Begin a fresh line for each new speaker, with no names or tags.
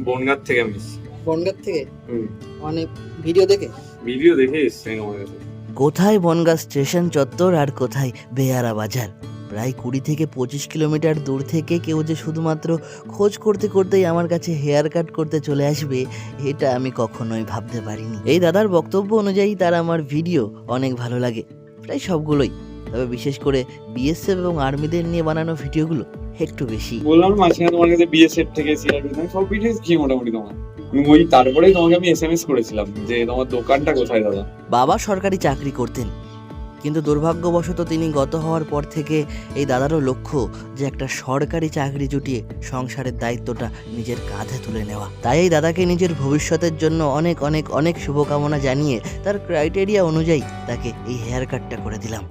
বনগাঁ থেকে আমি এসেছি।
বনগাঁ থেকে?
হুম,
মানে ভিডিও দেখে?
ভিডিও দেখে এসছি আমার কাছে।
কোথায় বনগাঁ স্টেশন চত্বর আর কোথায় বেয়ারা বাজার, প্রায় 20 থেকে 25 কিলোমিটার দূর থেকে কেউ যে শুধুমাত্র খোঁজ করতে করতেই আমার কাছে হেয়ার কাট করতে চলে আসবে, এটা আমি কখনোই ভাবতে পারিনি। এই দাদার বক্তব্য অনুযায়ী তার আমার ভিডিও অনেক ভালো লাগে, প্রায় সবগুলোই, তবে বিশেষ করে বিএসএফ এবং আর্মিদের নিয়ে বানানো ভিডিওগুলো একটু বেশি।
বললাম মাঝখানে তোমার কাছে বিএসএফ থেকে সিআরপি থেকে সব ভিডিও কি মোটামুটি তোমার। ওই তারপরেই তোমাকে আমি এসএমএস করেছিলাম যে তোমার দোকানটা কোথায় দাদা।
বাবা সরকারি চাকরি করতেন, কিন্তু দুর্ভাগ্যবশত তিনি গত হওয়ার পর থেকে এই দাদারও লক্ষ্য যে একটা সরকারি চাকরি জুটিয়ে সংসারের দায়িত্বটা নিজের কাঁধে তুলে নেওয়া। তাই এই দাদাকে নিজের ভবিষ্যতের জন্য অনেক অনেক অনেক শুভকামনা জানিয়ে তার ক্রাইটেরিয়া অনুযায়ী তাকে এই হেয়ার কাটটা করে দিলাম।